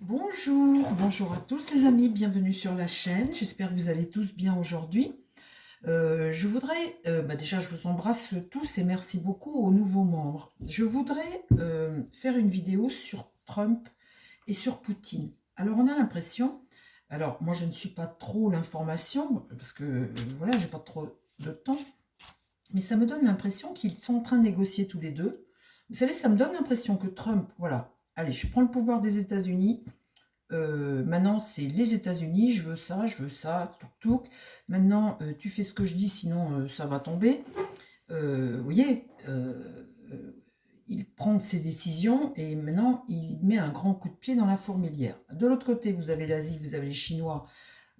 Bonjour à tous les amis, bienvenue sur la chaîne, j'espère que vous allez tous bien aujourd'hui. Je voudrais, déjà je vous embrasse tous et merci beaucoup aux nouveaux membres. Je voudrais faire une vidéo sur Trump et sur Poutine. Alors on a l'impression, alors moi je ne suis pas trop l'information, parce que voilà, j'ai pas trop de temps, mais ça me donne l'impression qu'ils sont en train de négocier tous les deux. Vous savez, ça me donne l'impression que Trump, voilà, allez, je prends le pouvoir des États-Unis. Maintenant, c'est les États-Unis, je veux ça, touk touk. Maintenant, tu fais ce que je dis, sinon ça va tomber. Vous voyez, il prend ses décisions et maintenant il met un grand coup de pied dans la fourmilière. De l'autre côté, vous avez l'Asie, vous avez les Chinois.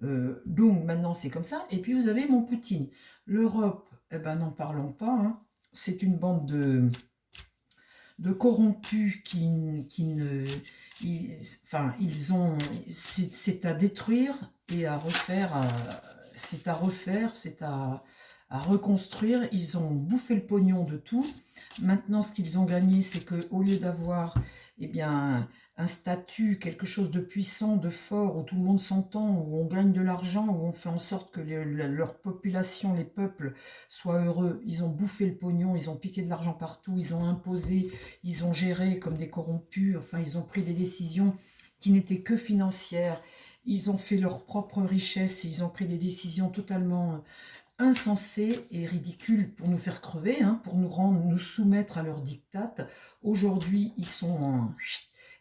Donc maintenant, c'est comme ça. Et puis vous avez mon Poutine. L'Europe, eh ben, n'en parlons pas, hein. C'est une bande de corrompus qui ne... enfin, ils ont... C'est à détruire et à refaire, c'est à refaire, c'est à reconstruire. Ils ont bouffé le pognon de tout. Maintenant, ce qu'ils ont gagné, c'est qu'au lieu d'avoir eh bien, un statut, quelque chose de puissant, de fort, où tout le monde s'entend, où on gagne de l'argent, où on fait en sorte que leur population, les peuples, soient heureux, ils ont bouffé le pognon, ils ont piqué de l'argent partout, ils ont imposé, ils ont géré comme des corrompus, enfin, ils ont pris des décisions qui n'étaient que financières, ils ont fait leur propre richesse, ils ont pris des décisions totalement insensées et ridicules pour nous faire crever, hein, pour nous soumettre à leurs dictates. Aujourd'hui, ils sont en...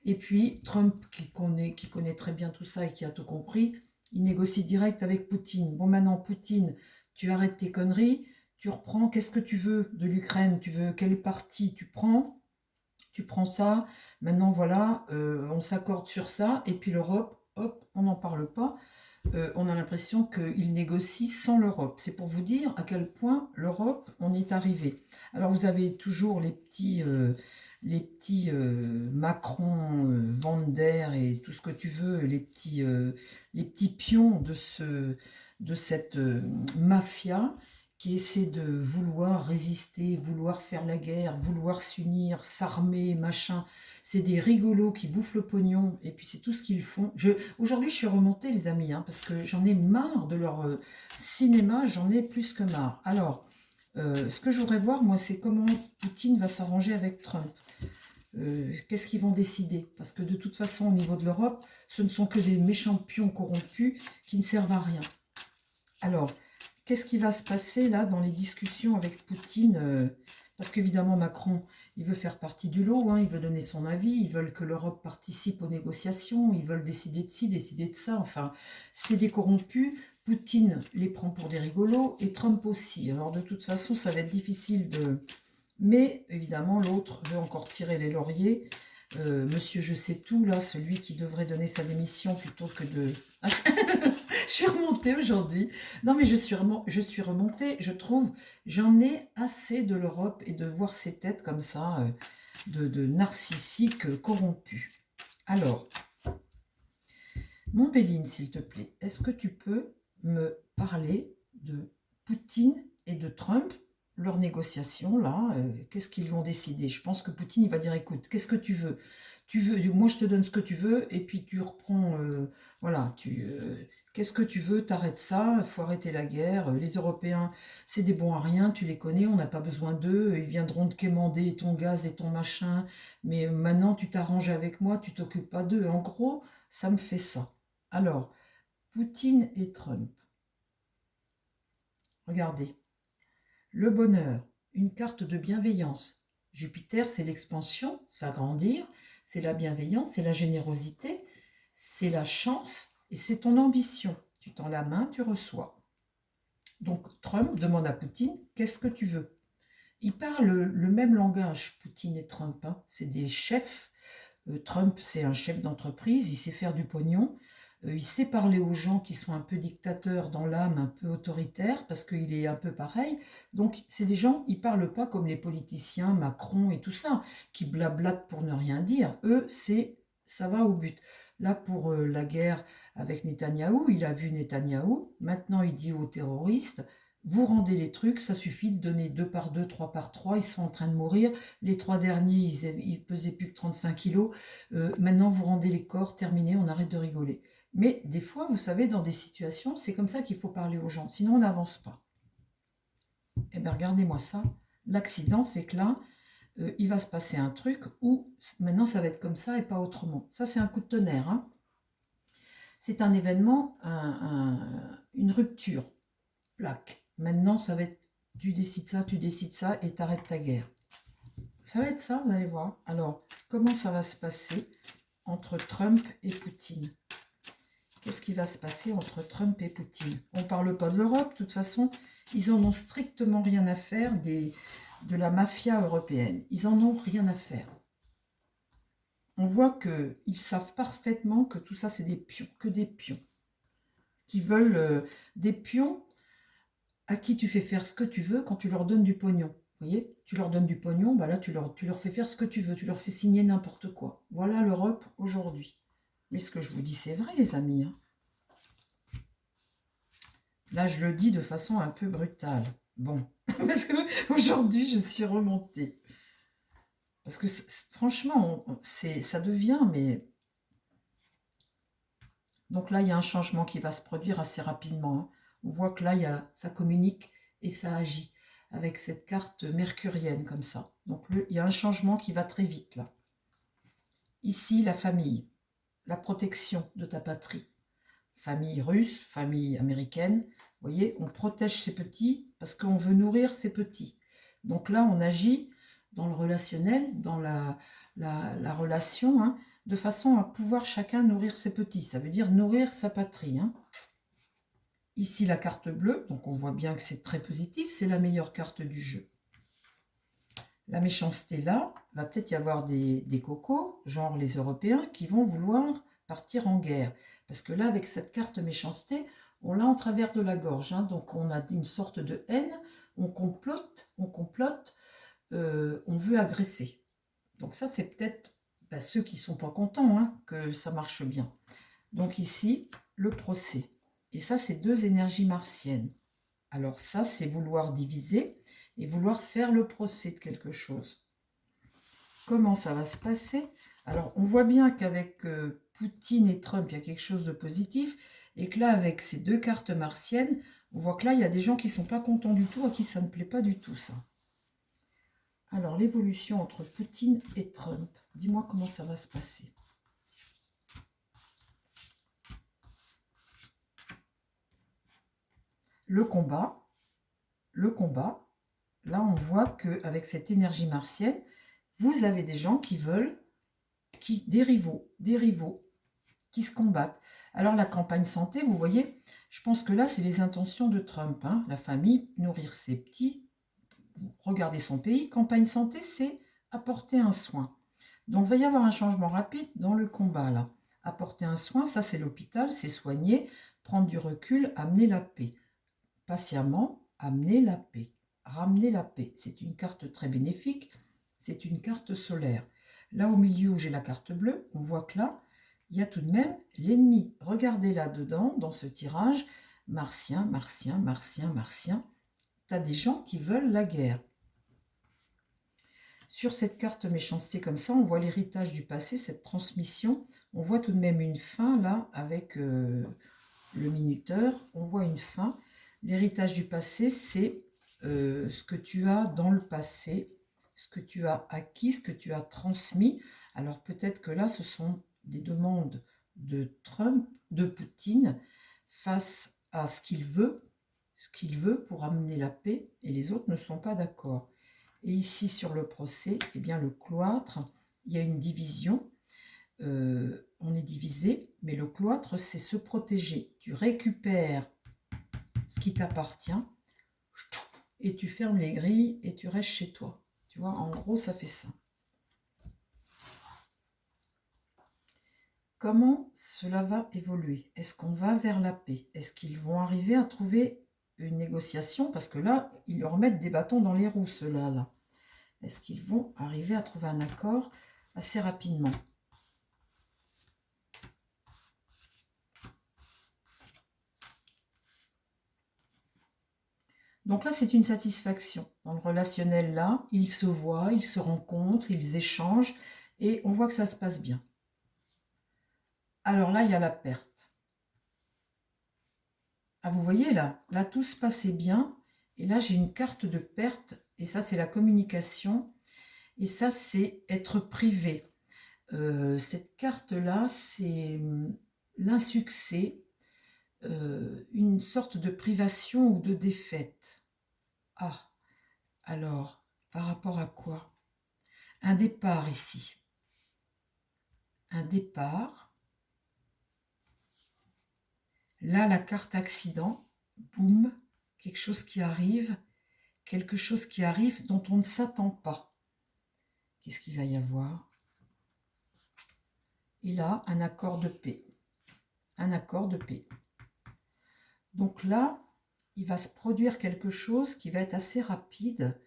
Et puis, Trump, qui connaît très bien tout ça et qui a tout compris, il négocie direct avec Poutine. Bon, maintenant, Poutine, tu arrêtes tes conneries, tu reprends, qu'est-ce que tu veux de l'Ukraine? Tu veux quelle partie tu prends ça, maintenant voilà, on s'accorde sur ça, et puis l'Europe, hop, on n'en parle pas. On a l'impression qu'il négocie sans l'Europe. C'est pour vous dire à quel point l'Europe, on est arrivé. Alors vous avez toujours les petits Macron, Van der et tout ce que tu veux, les petits pions de cette mafia qui essaie de vouloir résister, vouloir faire la guerre, vouloir s'unir, s'armer, machin. C'est des rigolos qui bouffent le pognon, et puis c'est tout ce qu'ils font. Aujourd'hui, je suis remontée, les amis, hein, parce que j'en ai marre de leur cinéma, j'en ai plus que marre. Alors, ce que je voudrais voir, moi, c'est comment Poutine va s'arranger avec Trump. Qu'est-ce qu'ils vont décider? Parce que de toute façon, au niveau de l'Europe, ce ne sont que des méchants pions corrompus qui ne servent à rien. Alors, qu'est-ce qui va se passer là dans les discussions avec Poutine? Parce qu'évidemment, Macron, il veut faire partie du lot, hein, il veut donner son avis, ils veulent que l'Europe participe aux négociations, ils veulent décider de ci, décider de ça. Enfin, c'est des corrompus. Poutine les prend pour des rigolos et Trump aussi. Alors, de toute façon, ça va être difficile de... Mais évidemment, l'autre veut encore tirer les lauriers. Monsieur Je sais tout, là, celui qui devrait donner sa démission plutôt que de... Je suis remontée aujourd'hui. Non, mais je suis remontée, je trouve, j'en ai assez de l'Europe et de voir ces têtes comme ça, de narcissiques corrompus. Alors, mon Béline, s'il te plaît, est-ce que tu peux me parler de Poutine et de Trump, leurs négociations, là, qu'est-ce qu'ils vont décider? Je pense que Poutine, il va dire, écoute, qu'est-ce que tu veux? Moi je te donne ce que tu veux, et puis tu reprends, voilà, qu'est-ce que tu veux? T'arrêtes ça, il faut arrêter la guerre. Les Européens, c'est des bons à rien, tu les connais, on n'a pas besoin d'eux, ils viendront te quémander ton gaz et ton machin, mais maintenant tu t'arranges avec moi, tu t'occupes pas d'eux. En gros, ça me fait ça. Alors, Poutine et Trump. Regardez, le bonheur, une carte de bienveillance. Jupiter, c'est l'expansion, s'agrandir, c'est la bienveillance, c'est la générosité, c'est la chance et c'est ton ambition. Tu tends la main, tu reçois. Donc Trump demande à Poutine, qu'est-ce que tu veux? Ils parlent le même langage, Poutine et Trump, hein. C'est des chefs. Trump, c'est un chef d'entreprise, il sait faire du pognon. Il sait parler aux gens qui sont un peu dictateurs dans l'âme, un peu autoritaires, parce qu'il est un peu pareil. Donc, c'est des gens, ils ne parlent pas comme les politiciens, Macron et tout ça, qui blablatent pour ne rien dire. Eux, ça va au but. Là, pour la guerre avec Netanyahou, il a vu Netanyahou. Maintenant, il dit aux terroristes, vous rendez les trucs, ça suffit de donner 2 par 2, 3 par 3, ils sont en train de mourir. Les 3 derniers, ils pesaient plus que 35 kilos. Maintenant, vous rendez les corps, terminé, on arrête de rigoler. Mais des fois, vous savez, dans des situations, c'est comme ça qu'il faut parler aux gens, sinon on n'avance pas. Eh bien, regardez-moi ça. L'accident, c'est que là, il va se passer un truc où maintenant ça va être comme ça et pas autrement. Ça, c'est un coup de tonnerre. Hein. C'est un événement, une rupture, plaque. Maintenant, ça va être tu décides ça et t'arrêtes ta guerre. Ça va être ça, vous allez voir. Alors, comment ça va se passer entre Trump et Poutine? Qu'est-ce qui va se passer entre Trump et Poutine? On ne parle pas de l'Europe, de toute façon, ils en ont strictement rien à faire de la mafia européenne. Ils en ont rien à faire. On voit qu'ils savent parfaitement que tout ça, c'est des pions, que des pions. Qui veulent des pions à qui tu fais faire ce que tu veux quand tu leur donnes du pognon. Vous voyez, tu leur donnes du pognon, bah là, tu leur fais faire ce que tu veux, tu leur fais signer n'importe quoi. Voilà l'Europe aujourd'hui. Mais ce que je vous dis, c'est vrai, les amis. Hein. Là, je le dis de façon un peu brutale. Bon, parce qu'aujourd'hui, je suis remontée. Parce que franchement, ça devient, mais... Donc là, il y a un changement qui va se produire assez rapidement. Hein. On voit que là, ça communique et ça agit avec cette carte mercurienne comme ça. Donc il y a un changement qui va très vite là. Ici, la famille, la protection de ta patrie. Famille russe, famille américaine. Vous voyez, on protège ses petits parce qu'on veut nourrir ses petits. Donc là, on agit dans le relationnel, dans la relation, hein, de façon à pouvoir chacun nourrir ses petits. Ça veut dire nourrir sa patrie. Hein. Ici, la carte bleue, donc on voit bien que c'est très positif, c'est la meilleure carte du jeu. La méchanceté, là, va peut-être y avoir des cocos, genre les Européens, qui vont vouloir partir en guerre. Parce que là, avec cette carte méchanceté, on l'a en travers de la gorge. Hein, donc on a une sorte de haine, on complote, on veut agresser. Donc ça, c'est peut-être ceux qui ne sont pas contents hein, que ça marche bien. Donc ici, le procès. Et ça, c'est 2 énergies martiennes. Alors ça, c'est vouloir diviser et vouloir faire le procès de quelque chose. Comment ça va se passer? Alors, on voit bien qu'avec Poutine et Trump, il y a quelque chose de positif. Et que là, avec ces 2 cartes martiennes, on voit que là, il y a des gens qui ne sont pas contents du tout, à qui ça ne plaît pas du tout, ça. Alors, l'évolution entre Poutine et Trump. Dis-moi comment ça va se passer. Le combat, là, on voit qu'avec cette énergie martienne, vous avez des gens qui veulent, des rivaux, qui se combattent. Alors, la campagne santé, vous voyez, je pense que là, c'est les intentions de Trump. Hein, la famille, nourrir ses petits, regarder son pays. Campagne santé, c'est apporter un soin. Donc, il va y avoir un changement rapide dans le combat, là. Apporter un soin, ça, c'est l'hôpital, c'est soigner, prendre du recul, amener la paix. Patiemment, amener la paix. Ramener la paix. C'est une carte très bénéfique. C'est une carte solaire. Là, au milieu où j'ai la carte bleue, on voit que là, il y a tout de même l'ennemi. Regardez là-dedans, dans ce tirage, martien. Tu as des gens qui veulent la guerre. Sur cette carte méchanceté comme ça, on voit l'héritage du passé, cette transmission. On voit tout de même une fin là, avec le minuteur. On voit une fin. L'héritage du passé, c'est ce que tu as dans le passé, ce que tu as acquis, ce que tu as transmis. Alors peut-être que là, ce sont des demandes de Trump, de Poutine, face à ce qu'il veut pour amener la paix, et les autres ne sont pas d'accord. Et ici, sur le procès, eh bien, le cloître, il y a une division. On est divisé, mais le cloître, c'est se protéger. Tu récupères ce qui t'appartient et tu fermes les grilles et tu restes chez toi. Tu vois, en gros, ça fait ça. Comment cela va évoluer? Est-ce qu'on va vers la paix? Est-ce qu'ils vont arriver à trouver une négociation? Parce que là, ils leur mettent des bâtons dans les roues, ceux-là. Là. Est-ce qu'ils vont arriver à trouver un accord assez rapidement? Donc là, c'est une satisfaction. Dans le relationnel, là, ils se voient, ils se rencontrent, ils échangent, et on voit que ça se passe bien. Alors là, il y a la perte. Ah, vous voyez là, tout se passait bien, et là, j'ai une carte de perte, et ça, c'est la communication, et ça, c'est être privé. Cette carte-là, c'est l'insuccès, une sorte de privation ou de défaite. Ah, alors, par rapport à quoi? Un départ ici. Un départ. Là, la carte accident. Boum, quelque chose qui arrive dont on ne s'attend pas. Qu'est-ce qu'il va y avoir? Et là, un accord de paix. Un accord de paix. Donc là, il va se produire quelque chose qui va être assez rapide,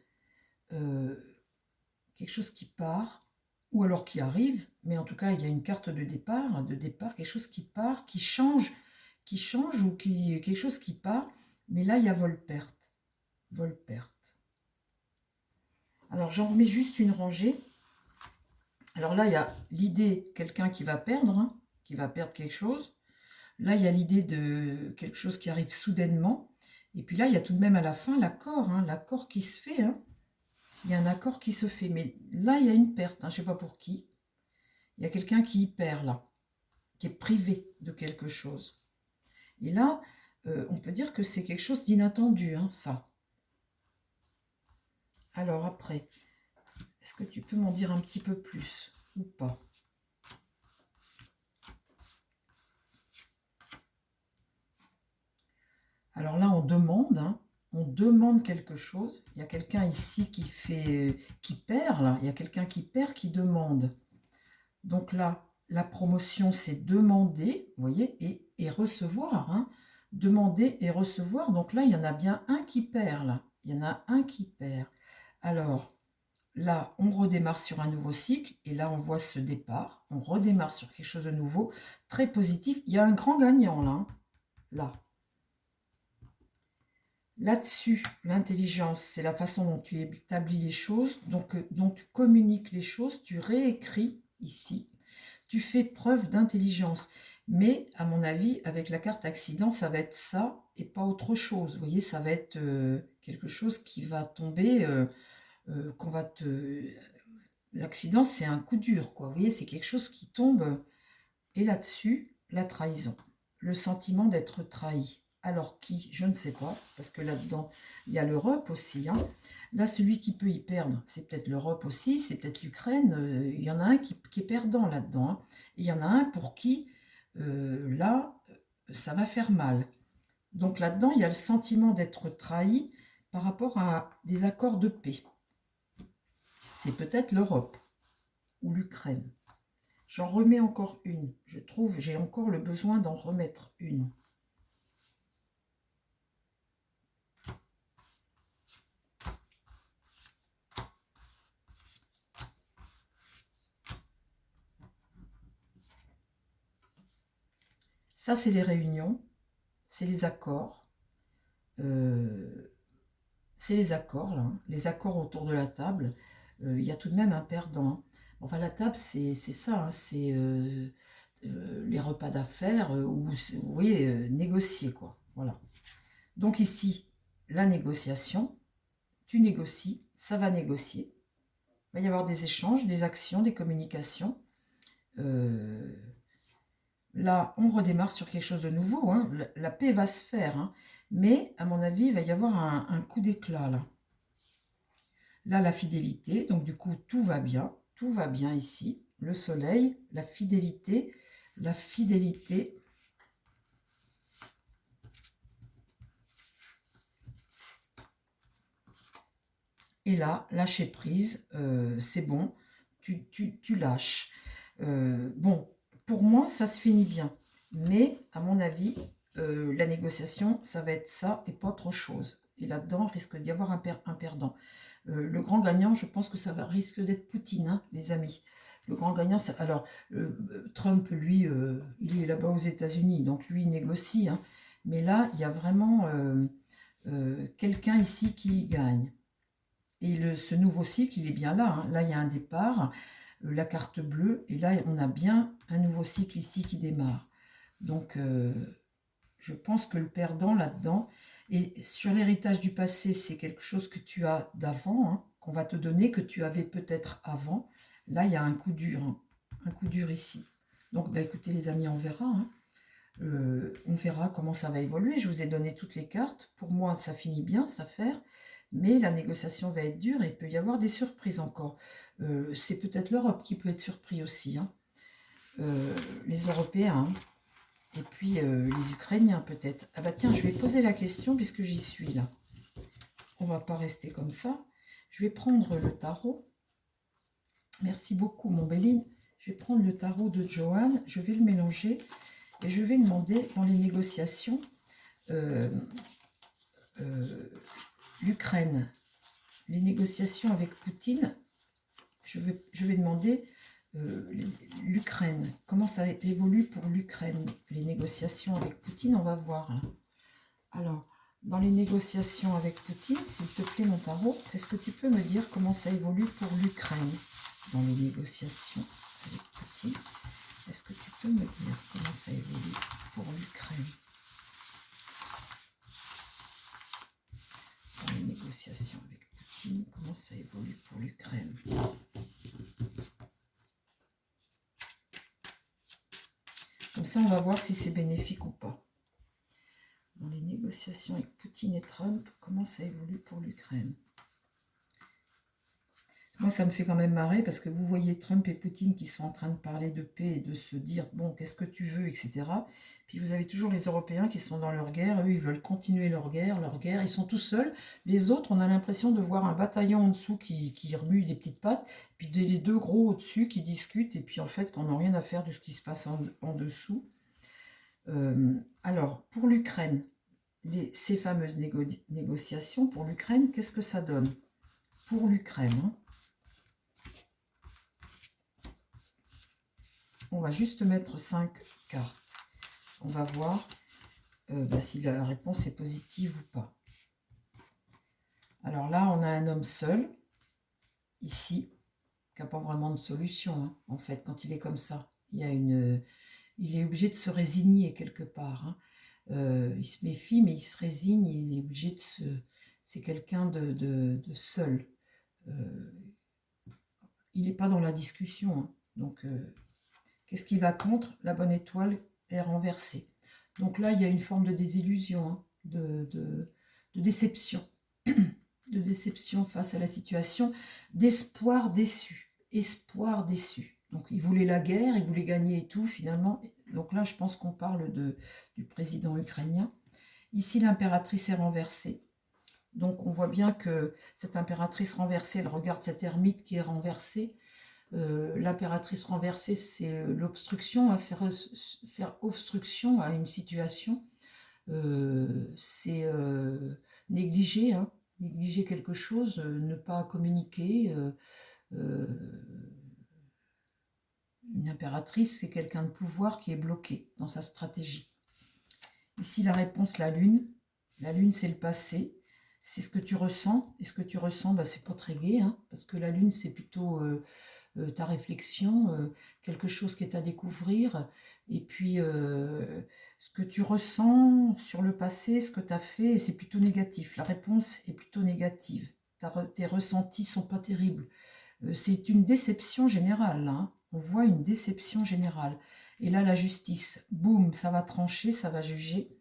quelque chose qui part, ou alors qui arrive, mais en tout cas, il y a une carte de départ, quelque chose qui part, qui change, ou quelque chose qui part, mais là, il y a vol-perte. Vol-perte. Alors, j'en remets juste une rangée. Alors là, il y a l'idée, quelqu'un qui va perdre, qui va perdre quelque chose. Là, il y a l'idée de quelque chose qui arrive soudainement. Et puis là, il y a tout de même à la fin l'accord, l'accord qui se fait. Il y a un accord qui se fait. Mais là, il y a une perte, je ne sais pas pour qui. Il y a quelqu'un qui y perd, là, qui est privé de quelque chose. Et là, on peut dire que c'est quelque chose d'inattendu, ça. Alors après, est-ce que tu peux m'en dire un petit peu plus ou pas? Alors là, on demande quelque chose. Il y a quelqu'un ici qui perd, là. Il y a quelqu'un qui perd, qui demande. Donc là, la promotion, c'est demander, vous voyez, et recevoir. Demander et recevoir. Donc là, il y en a bien un qui perd, là. Il y en a un qui perd. Alors, là, on redémarre sur un nouveau cycle, et là, on voit ce départ. On redémarre sur quelque chose de nouveau, très positif. Il y a un grand gagnant, là. Là. Là-dessus, l'intelligence, c'est la façon dont tu établis les choses, donc dont tu communiques les choses, tu réécris ici, tu fais preuve d'intelligence. Mais, à mon avis, avec la carte accident, ça va être ça et pas autre chose. Vous voyez, ça va être quelque chose qui va tomber, qu'on va te... L'accident, c'est un coup dur, quoi. Vous voyez, c'est quelque chose qui tombe. Et là-dessus, la trahison. Le sentiment d'être trahi. Alors qui? Je ne sais pas, parce que là-dedans, il y a l'Europe aussi. Là, celui qui peut y perdre, c'est peut-être l'Europe aussi, c'est peut-être l'Ukraine. Il y en a un qui est perdant là-dedans. Et il y en a un pour qui, là, ça va faire mal. Donc là-dedans, il y a le sentiment d'être trahi par rapport à des accords de paix. C'est peut-être l'Europe ou l'Ukraine. J'en remets encore une. Je trouve, j'ai encore le besoin d'en remettre une. Ça, c'est les réunions, c'est les accords. C'est les accords, là, les accords autour de la table. Il y a tout de même un perdant. Enfin, la table, c'est ça, c'est les repas d'affaires où, vous voyez, négocier, quoi. Voilà. Donc ici, la négociation, tu négocies, ça va négocier. Il va y avoir des échanges, des actions, des communications. Là, on redémarre sur quelque chose de nouveau. La paix va se faire. Mais, à mon avis, il va y avoir un coup d'éclat, là. Là, la fidélité. Donc, du coup, tout va bien. Tout va bien ici. Le soleil, la fidélité. La fidélité. Et là, lâcher prise. C'est bon. Tu lâches. Bon, pour moi, ça se finit bien. Mais, à mon avis, la négociation, ça va être ça et pas autre chose. Et là-dedans, risque d'y avoir un perdant. Le grand gagnant, je pense que ça risque d'être Poutine, les amis. Le grand gagnant, alors, Trump, lui, il est là-bas aux États-Unis, donc lui, il négocie. Mais là, il y a vraiment quelqu'un ici qui gagne. Et ce nouveau cycle, il est bien là. Hein. Là, il y a un départ, la carte bleue, et là, on a bien un nouveau cycle ici qui démarre. Donc, je pense que le perdant là-dedans, et sur l'héritage du passé, c'est quelque chose que tu as d'avant, hein, qu'on va te donner, que tu avais peut-être avant. Là, il y a un coup dur, hein, un coup dur ici. Donc, bah, écoutez les amis, on verra. Hein. On verra comment ça va évoluer. Je vous ai donné toutes les cartes. Pour moi, ça finit bien, cette affaire. Mais la négociation va être dure et il peut y avoir des surprises encore. C'est peut-être l'Europe qui peut être surpris aussi. Hein. Les Européens, hein. Et puis les Ukrainiens peut-être. Ah bah tiens, je vais poser la question puisque j'y suis là. On va pas rester comme ça. Je vais prendre le tarot. Merci beaucoup mon Béline. Je vais prendre le tarot de Joanne. Je vais le mélanger. Et je vais demander dans les négociations l'Ukraine, les négociations avec Poutine, je vais demander l'Ukraine, comment ça évolue pour l'Ukraine, les négociations avec Poutine, on va voir. Hein. Alors, dans les négociations avec Poutine, s'il te plaît mon tarot, est-ce que tu peux me dire comment ça évolue pour l'Ukraine dans les négociations avec Poutine? Est-ce que tu peux me dire comment ça évolue pour l'Ukraine dans les négociations avec Poutine, comment ça évolue pour l'Ukraine? Comme ça, on va voir si c'est bénéfique ou pas. Dans les négociations avec Poutine et Trump, comment ça évolue pour l'Ukraine? Moi, ça me fait quand même marrer parce que vous voyez Trump et Poutine qui sont en train de parler de paix et de se dire, bon, qu'est-ce que tu veux, etc. Puis vous avez toujours les Européens qui sont dans leur guerre. Eux, ils veulent continuer leur guerre. Ils sont tout seuls. Les autres, on a l'impression de voir un bataillon en dessous qui remue des petites pattes. Puis les deux gros au-dessus qui discutent. Et puis en fait, qu'on n'a rien à faire de ce qui se passe en dessous. Alors, pour l'Ukraine, ces fameuses négociations pour l'Ukraine, qu'est-ce que ça donne? Pour l'Ukraine, hein. On va juste mettre 5 cartes. On va voir si la réponse est positive ou pas. Alors là, on a un homme seul, ici, qui n'a pas vraiment de solution, hein, en fait, quand il est comme ça. Il est obligé de se résigner quelque part. Hein. Il se méfie, mais il se résigne, il est obligé de se... C'est quelqu'un de seul. Il n'est pas dans la discussion, hein. Donc... qu'est-ce qui va contre? La bonne étoile est renversée. Donc là, il y a une forme de désillusion, hein, de déception. De déception face à la situation, d'espoir déçu. Espoir déçu. Donc il voulait la guerre, il voulait gagner et tout, finalement. Donc là, je pense qu'on parle du président ukrainien. Ici, l'impératrice est renversée. Donc on voit bien que cette impératrice renversée, elle regarde cette ermite qui est renversée. L'impératrice renversée, c'est l'obstruction, faire obstruction à une situation, c'est négliger, hein, négliger quelque chose, ne pas communiquer. Une impératrice, c'est quelqu'un de pouvoir qui est bloqué dans sa stratégie. Ici, la réponse, la lune. La lune, c'est le passé. C'est ce que tu ressens. Et ce que tu ressens, bah, c'est pas très gai, hein, parce que la lune, c'est plutôt... ta réflexion, quelque chose qui est à découvrir, et puis ce que tu ressens sur le passé, ce que tu as fait, c'est plutôt négatif. La réponse est plutôt négative. Tes ressentis sont pas terribles. C'est une déception générale, là, hein. On voit une déception générale. Et là, la justice, boum, ça va trancher, ça va juger.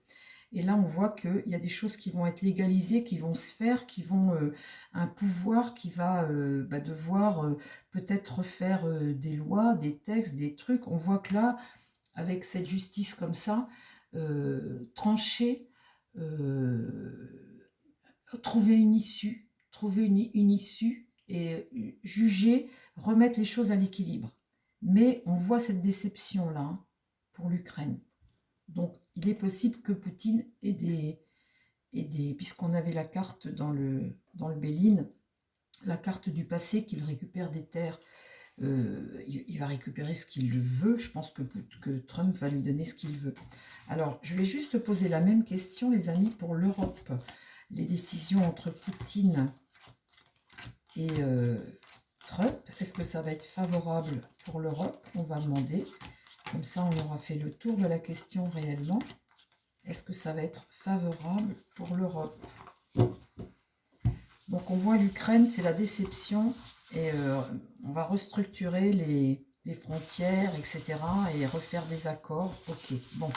Et là, on voit qu'il y a des choses qui vont être légalisées, qui vont se faire, qui vont... un pouvoir qui va devoir peut-être faire des lois, des textes, des trucs. On voit que là, avec cette justice comme ça, trancher, trouver une issue, une issue et juger, remettre les choses à l'équilibre. Mais on voit cette déception-là, hein, pour l'Ukraine. Donc, il est possible que Poutine ait des puisqu'on avait la carte dans le Béline, la carte du passé, qu'il récupère des terres. Il va récupérer ce qu'il veut. Je pense que Trump va lui donner ce qu'il veut. Alors, je vais juste poser la même question, les amis, pour l'Europe. les décisions entre Poutine et Trump. Est-ce que ça va être favorable pour l'Europe? On va demander. Comme ça, on aura fait le tour de la question réellement. Est-ce que ça va être favorable pour l'Europe? Donc, on voit l'Ukraine, c'est la déception. Et on va restructurer les frontières, etc. et refaire des accords. Ok, bon.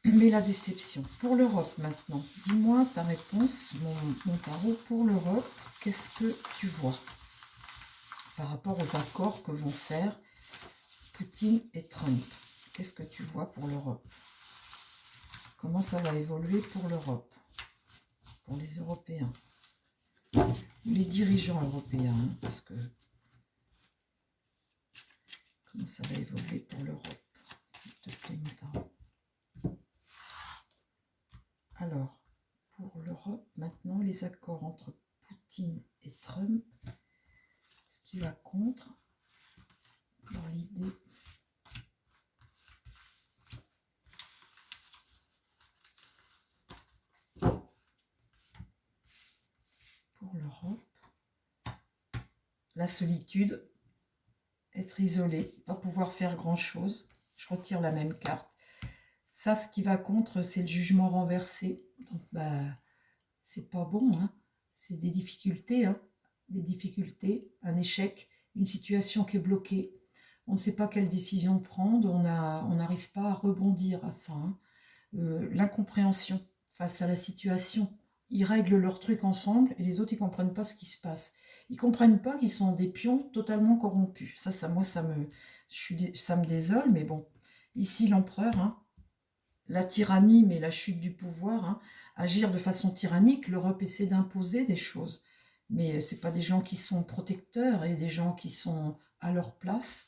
Mais la déception. Pour l'Europe maintenant, dis-moi ta réponse, mon tarot, pour l'Europe, qu'est-ce que tu vois par rapport aux accords que vont faire Poutine et Trump? Qu'est-ce que tu vois pour l'Europe? Comment ça va évoluer pour l'Europe? Pour les Européens? Les dirigeants européens, hein, parce que... Comment ça va évoluer pour l'Europe? S'il te plaît, mon tarot. Alors, pour l'Europe, maintenant, les accords entre Poutine et Trump, ce qui va contre, dans l'idée, pour l'Europe, la solitude, être isolé, pas pouvoir faire grand-chose. Je retire la même carte. Ça, ce qui va contre, c'est le jugement renversé. Donc, bah, c'est pas bon, hein. C'est des difficultés, hein. Des difficultés, un échec, une situation qui est bloquée. On ne sait pas quelle décision prendre, on n'arrive pas à rebondir à ça, hein. L'incompréhension face à la situation. Ils règlent leur truc ensemble et les autres, ils ne comprennent pas ce qui se passe. Ils ne comprennent pas qu'ils sont des pions totalement corrompus. Moi, ça me désole, mais bon. Ici, l'empereur, hein, la tyrannie, mais la chute du pouvoir, hein, agir de façon tyrannique, l'Europe essaie d'imposer des choses. Mais ce n'est pas des gens qui sont protecteurs et des gens qui sont à leur place.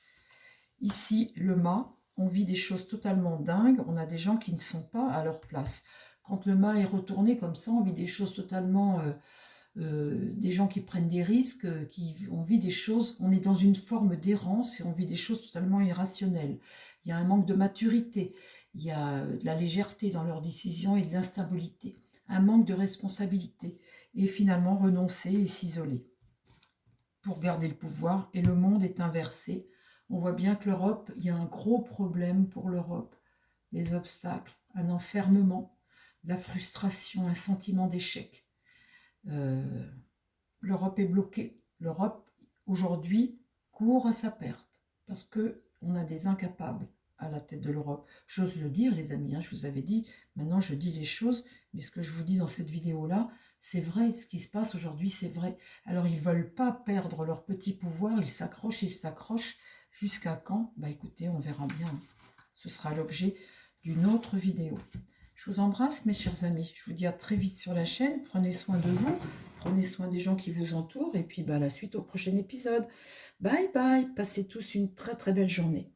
Ici, le mât, on vit des choses totalement dingues, on a des gens qui ne sont pas à leur place. Quand le mât est retourné comme ça, on vit des choses totalement... des gens qui prennent des risques, on vit des choses, on est dans une forme d'errance et on vit des choses totalement irrationnelles. Il y a un manque de maturité, il y a de la légèreté dans leurs décisions et de l'instabilité, un manque de responsabilité et finalement renoncer et s'isoler pour garder le pouvoir et le monde est inversé. On voit bien que l'Europe, il y a un gros problème pour l'Europe, les obstacles, un enfermement, la frustration, un sentiment d'échec. L'Europe est bloquée. L'Europe, aujourd'hui, court à sa perte parce qu'on a des incapables à la tête de l'Europe. J'ose le dire, les amis, hein, je vous avais dit, maintenant je dis les choses, mais ce que je vous dis dans cette vidéo-là, c'est vrai, ce qui se passe aujourd'hui, c'est vrai. Alors, ils ne veulent pas perdre leur petit pouvoir, ils s'accrochent, jusqu'à quand? Bah écoutez, on verra bien. Ce sera l'objet d'une autre vidéo. Je vous embrasse, mes chers amis. Je vous dis à très vite sur la chaîne. Prenez soin de vous. Prenez soin des gens qui vous entourent. Et puis, bah, la suite au prochain épisode. Bye bye. Passez tous une très très belle journée.